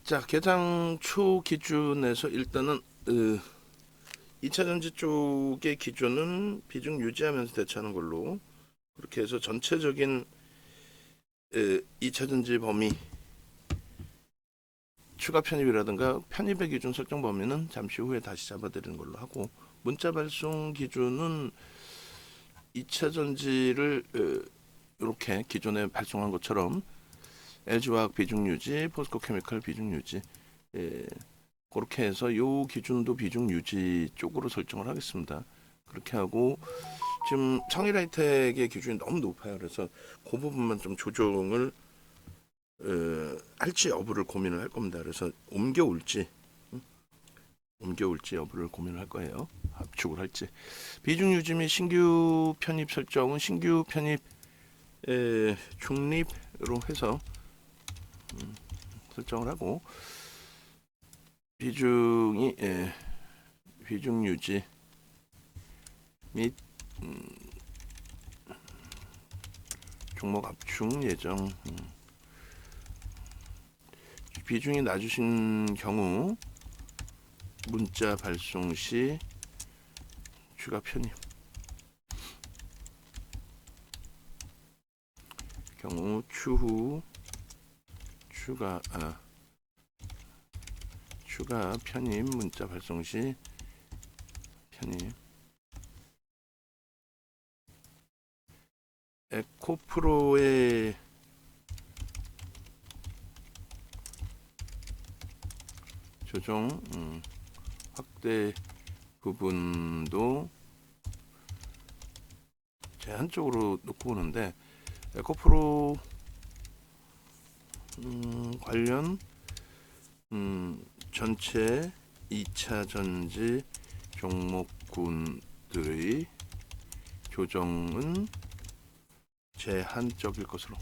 자, 개장 초 기준에서 일단은 2차 전지 쪽의 기준은 비중 유지하면서 대처하는 걸로, 그렇게 해서 전체적인 2차 전지 범위 추가 편입이라든가 편입의 기준 설정 범위는 잠시 후에 다시 잡아드리는 걸로 하고, 문자 발송 기준은 2차 전지를 이렇게 기존에 발송한 것처럼 LG화학 비중 유지, 포스코케미칼 비중 유지, 그렇게 해서 요 기준도 비중 유지 쪽으로 설정을 하겠습니다. 그렇게 하고, 지금 성일하이텍의 기준이 너무 높아요. 그래서 그 부분만 좀 조정을 할지 여부를 고민을 할 겁니다. 그래서 옮겨올지 여부를 고민을 할 거예요. 압축을 할지. 비중 유지 및 신규 편입 설정은 신규 편입 중립으로 해서 설정을 하고, 비중이 비중 유지 및 종목 압축 예정. 비중이 낮으신 경우 문자 발송 시 추가 편입 경우 추후 추가 편입 문자 발송 시 편입. 에코프로의 조정 확대 부분도 제한적으로 놓고 보는데, 에코프로 관련 전체 2차 전지 종목군들의 조정은 제한적일 것으로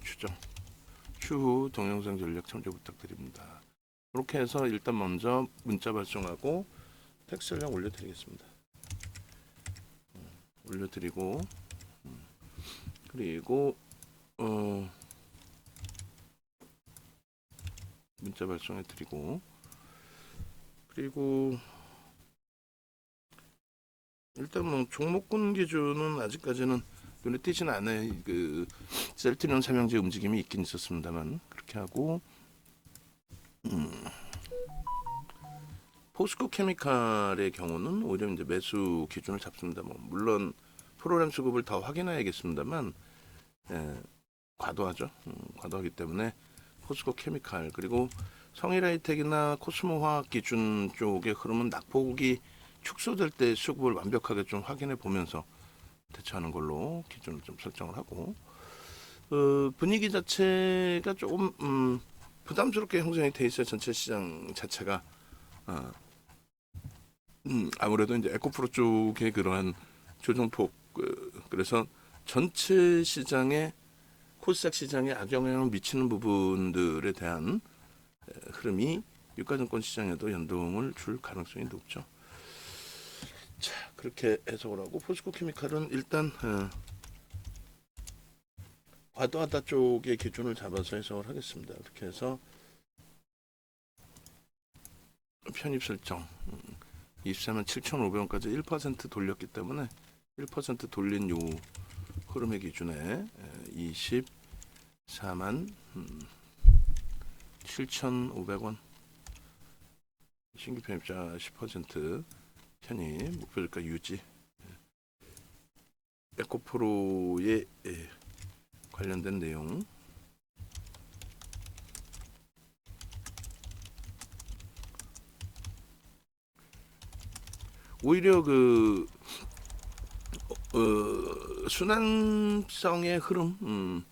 추정. 추후 동영상 전략 참조 부탁드립니다. 그렇게 해서 일단 먼저 문자 발송하고 텍스트 전략 올려드리겠습니다. 올려드리고, 그리고 문자 발송해드리고, 그리고 일단 뭐 종목군 기준은 아직까지는 눈에 띄지는 않아요. 그 셀트리온 삼형제 움직임이 있긴 있었습니다만, 그렇게 하고 포스코 케미칼의 경우는 오히려 이제 매수 기준을 잡습니다. 뭐 물론 프로그램 수급을 더 확인해야겠습니다만, 과도하죠. 과도하기 때문에 포스코 케미칼, 그리고 성일하이텍이나 코스모화학 기준 쪽의 흐름은 낙폭이 축소될 때 수급을 완벽하게 좀 확인해 보면서 대처하는 걸로 기준을 좀 설정을 하고, 분위기 자체가 조금 부담스럽게 형성이 돼 있어요. 전체 시장 자체가. 아무래도 이제 에코프로 쪽의 그러한 조정폭, 그래서 전체 시장에, 코스닥 시장에 악영향을 미치는 부분들에 대한 흐름이 유가증권 시장에도 연동을 줄 가능성이 높죠. 자, 그렇게 해석을 하고, 포스코 케미칼은 일단 과도하다 쪽의 기준을 잡아서 해석을 하겠습니다. 그렇게 해서 편입 설정 24만 7,500원까지 1% 돌렸기 때문에 1% 돌린 요 흐름의 기준에 24만 7,500원 신규 편입자 10% 편입 목표주가 유지. 에코프로에 관련된 내용, 오히려 그 순환성의 흐름을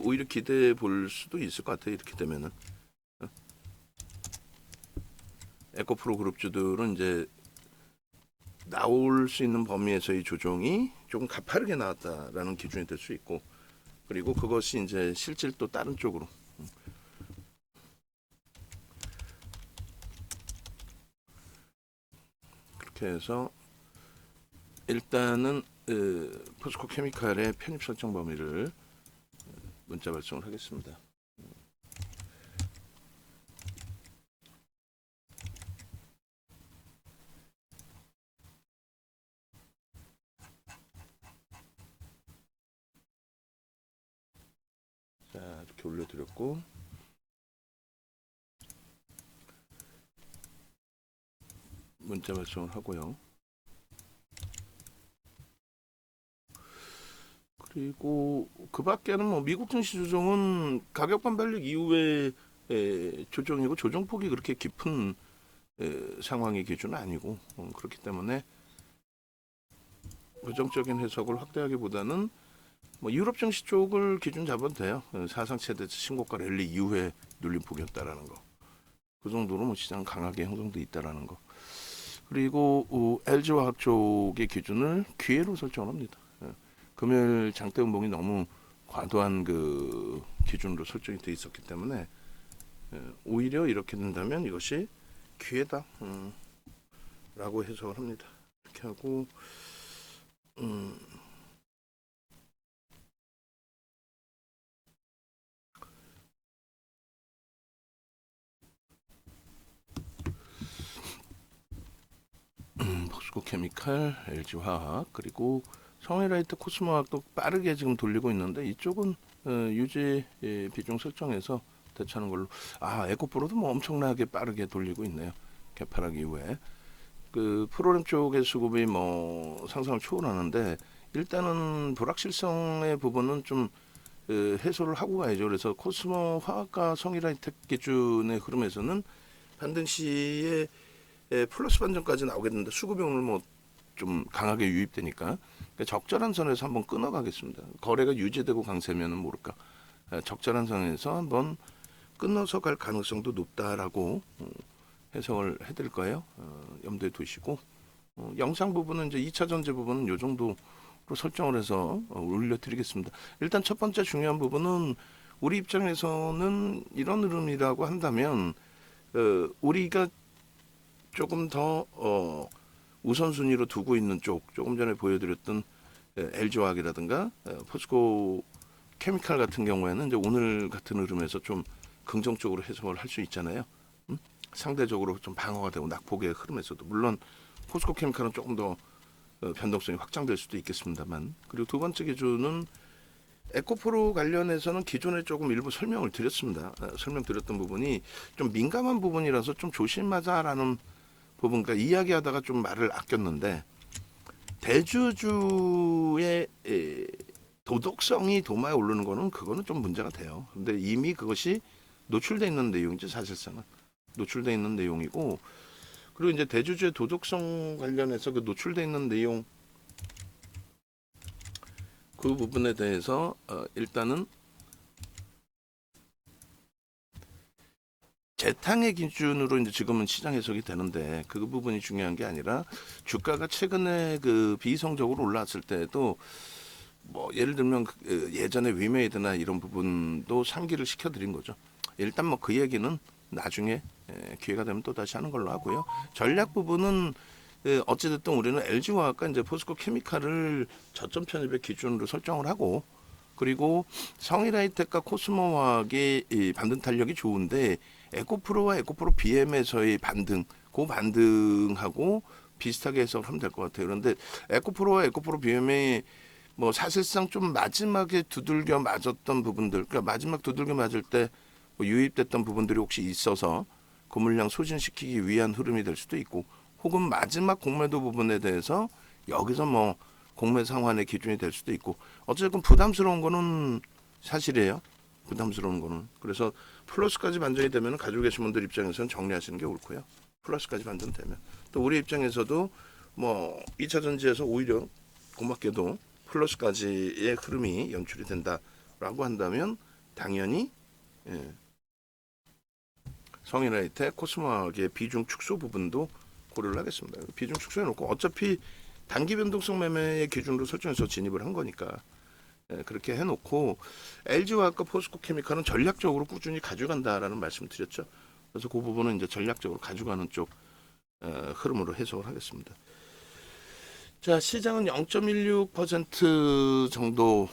오히려 기대해 볼 수도 있을 것 같아요. 이렇게 되면은 에코프로 그룹주들은 이제 나올 수 있는 범위에서의 조정이 조금 가파르게 나왔다라는 기준이 될 수 있고, 그리고 그것이 이제 실질 또 다른 쪽으로 그렇게 해서 일단은 포스코 케미칼의 편입 설정 범위를 문자 발송을 하겠습니다. 자, 이렇게 올려드렸고, 문자 발송을 하고요. 그리고 그 밖에는 뭐 미국 증시 조정은 가격 반발력 이후에 조정이고, 조정폭이 그렇게 깊은 상황의 기준은 아니고, 그렇기 때문에 부정적인 해석을 확대하기보다는 뭐 유럽 증시 쪽을 기준 잡아도 돼요. 사상 최대 신고가 랠리 이후에 눌림 폭이었다라는 거. 그 정도로 뭐 시장 강하게 형성돼 있다라는 거. 그리고 LG화학 쪽의 기준을 기회로 설정을 합니다. 금요일 장대 음봉이 너무 과도한 그 기준으로 설정이 돼 있었기 때문에 오히려 이렇게 된다면 이것이 기회다 라고 해석을 합니다. 이렇게 하고 포스코케미칼, LG화학 그리고 성일라이트, 코스모화학도 빠르게 지금 돌리고 있는데 이쪽은 유지 비중 설정해서 대처하는 걸로. 에코프로도 뭐 엄청나게 빠르게 돌리고 있네요. 개파락 이후에 그 프로그램 쪽의 수급이 뭐 상상을 초월하는데 일단은 불확실성의 부분은 좀 해소를 하고 가야죠. 그래서 코스모 화학과 성일라이텍 기준의 흐름에서는 반등 시에 플러스 반전까지 나오게 되는데 수급이 오늘 뭐 좀 강하게 유입되니까 그러니까 적절한 선에서 한번 끊어가겠습니다. 거래가 유지되고 강세면은 모를까. 적절한 선에서 한번 끊어서 갈 가능성도 높다라고 해석을 해드릴 거예요. 염두에 두시고 영상 부분은 이제 2차 전제 부분은 이 정도로 설정을 해서 올려드리겠습니다. 일단 첫 번째 중요한 부분은 우리 입장에서는 이런 흐름이라고 한다면 우리가 조금 더 우선순위로 두고 있는 쪽, 조금 전에 보여드렸던 LG화학이라든가 포스코 케미칼 같은 경우에는 이제 오늘 같은 흐름에서 좀 긍정적으로 해석을 할 수 있잖아요. 상대적으로 좀 방어가 되고 낙폭의 흐름에서도 물론 포스코 케미칼은 조금 더 변동성이 확장될 수도 있겠습니다만. 그리고 두 번째 기준은 에코프로 관련해서는 기존에 조금 일부 설명을 드렸습니다. 설명드렸던 부분이 좀 민감한 부분이라서 좀 조심하자라는 부분, 그러니까 이야기하다가 좀 말을 아꼈는데 대주주의 도덕성이 도마에 오르는 거는 그거는 좀 문제가 돼요. 근데 이미 그것이 노출돼 있는 내용이죠. 사실상은 노출돼 있는 내용이고, 그리고 이제 대주주의 도덕성 관련해서 그 노출돼 있는 내용 그 부분에 대해서 일단은 재탕의 기준으로 이제 지금은 시장 해석이 되는데 그 부분이 중요한 게 아니라 주가가 최근에 그 비이성적으로 올라왔을 때도 뭐 예를 들면 예전에 위메이드나 이런 부분도 상기를 시켜드린 거죠. 일단 뭐 그 얘기는 나중에 기회가 되면 또 다시 하는 걸로 하고요. 전략 부분은 어찌됐든 우리는 LG화학과 이제 포스코 케미칼을 저점 편입의 기준으로 설정을 하고, 그리고 성일하이텍과 코스모화학의 이 반등 탄력이 좋은데 에코프로와 에코프로 BM에서의 반등, 그 반등하고 비슷하게 해석을 하면 될 것 같아요. 그런데 에코프로와 에코프로 BM의 뭐 사실상 좀 마지막에 두들겨 맞았던 부분들, 그러니까 마지막 두들겨 맞을 때 뭐 유입됐던 부분들이 혹시 있어서 그 물량 소진시키기 위한 흐름이 될 수도 있고, 혹은 마지막 공매도 부분에 대해서 여기서 뭐 공매 상환의 기준이 될 수도 있고, 어쨌든 부담스러운 거는 사실이에요. 부담스러운 거는. 그래서 플러스까지 반전이 되면 가지고 계신 분들 입장에서는 정리하시는 게 옳고요. 플러스까지 반전되면 또 우리 입장에서도 뭐 2차 전지에서 오히려 고맙게도 플러스까지의 흐름이 연출이 된다라고 한다면 당연히 성인라이트, 코스모학의 비중 축소 부분도 고려를 하겠습니다. 비중 축소해놓고 어차피 단기 변동성 매매의 기준으로 설정해서 진입을 한 거니까 그렇게 해놓고 LG화학과 포스코케미칼은 전략적으로 꾸준히 가져간다라는 말씀을 드렸죠. 그래서 그 부분은 이제 전략적으로 가져가는 쪽 흐름으로 해석을 하겠습니다. 자, 시장은 0.16% 정도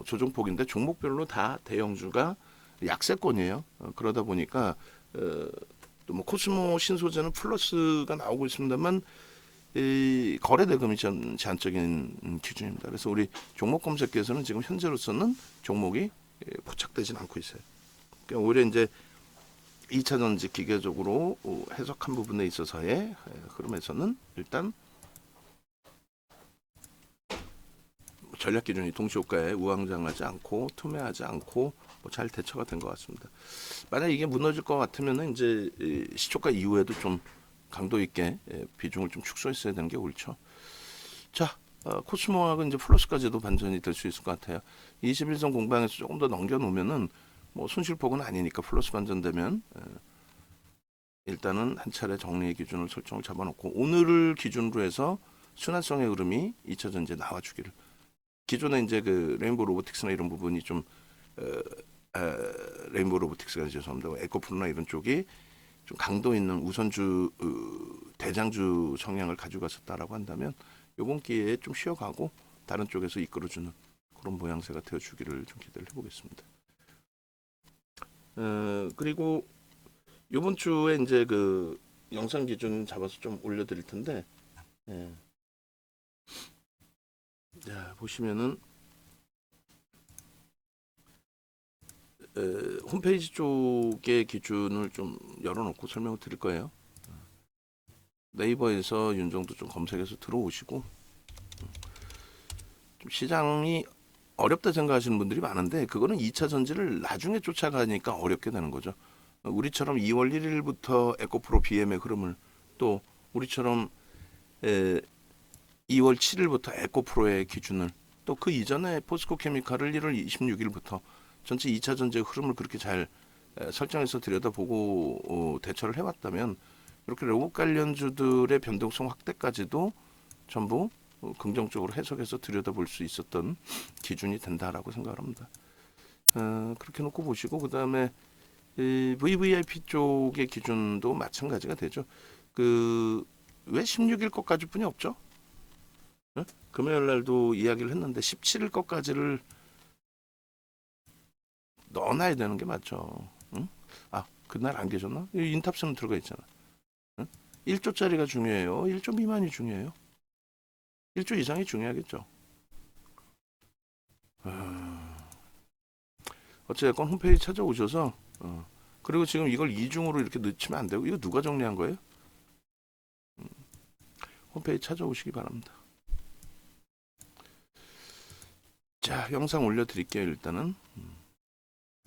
조정폭인데 종목별로 다 대형주가 약세권이에요. 그러다 보니까 또뭐 코스모 신소재는 플러스가 나오고 있습니다만 이 거래 대금이 제한적인 기준입니다. 그래서 우리 종목 검색기에서는 지금 현재로서는 종목이 포착되진 않고 있어요. 그러니까 오히려 이제 2차 전지 기계적으로 해석한 부분에 있어서의 흐름에서는 일단 전략 기준이 동시효과에 우왕좌왕하지 않고 투매하지 않고 뭐잘 대처가 된 것 같습니다. 만약 이게 무너질 것 같으면은 이제 시초가 이후에도 좀 강도 있게 비중을 좀 축소했어야 되는 게 옳죠. 자, 코스모학은 이제 플러스까지도 반전이 될 수 있을 것 같아요. 21선 공방에서 조금 더 넘겨놓으면은 뭐 손실폭은 아니니까 플러스 반전되면 일단은 한 차례 정리의 기준을 설정을 잡아놓고 오늘을 기준으로 해서 순환성의 흐름이 2차 전지에 나와주기를. 기존에 이제 그 레인보우 로보틱스나 이런 부분이 좀 레인보우 로보틱스가 죄송합니다. 에코프로나 이런 쪽이 좀 강도 있는 우선주 대장주 성향을 가지고 갔었다라고 한다면 이번 기회에 좀 쉬어가고 다른 쪽에서 이끌어주는 그런 모양새가 되어주기를 좀 기대를 해보겠습니다. 그리고 이번 주에 이제 그 영상 기준 잡아서 좀 올려드릴 텐데, 자 보시면은 홈페이지 쪽의 기준을 좀 열어놓고 설명을 드릴 거예요. 네이버에서 윤정도 좀 검색해서 들어오시고 좀 시장이 어렵다 생각하시는 분들이 많은데 그거는 2차 전지를 나중에 쫓아가니까 어렵게 되는 거죠. 우리처럼 2월 1일부터 에코프로 BM의 흐름을 또 우리처럼 2월 7일부터 에코프로의 기준을 또 그 이전에 포스코 케미칼을 1월 26일부터 전체 2차 전지의 흐름을 그렇게 잘 설정해서 들여다보고 대처를 해왔다면 이렇게 로봇 관련주들의 변동성 확대까지도 전부 긍정적으로 해석해서 들여다볼 수 있었던 기준이 된다라고 생각을 합니다. 그렇게 놓고 보시고 그 다음에 VVIP 쪽의 기준도 마찬가지가 되죠. 그 왜 16일 것까지뿐이 없죠? 응? 금요일 날도 이야기를 했는데 17일 것까지를 넣어놔야 되는 게 맞죠. 응? 아 그날 안 계셨나? 인탑스는 들어가 있잖아. 응? 1조짜리가 중요해요. 1조 미만이 중요해요. 1조 이상이 중요하겠죠. 어쨌건 홈페이지 찾아오셔서 그리고 지금 이걸 이중으로 이렇게 넣치면 안 되고 이거 누가 정리한 거예요? 홈페이지 찾아오시기 바랍니다. 자 영상 올려드릴게요 일단은.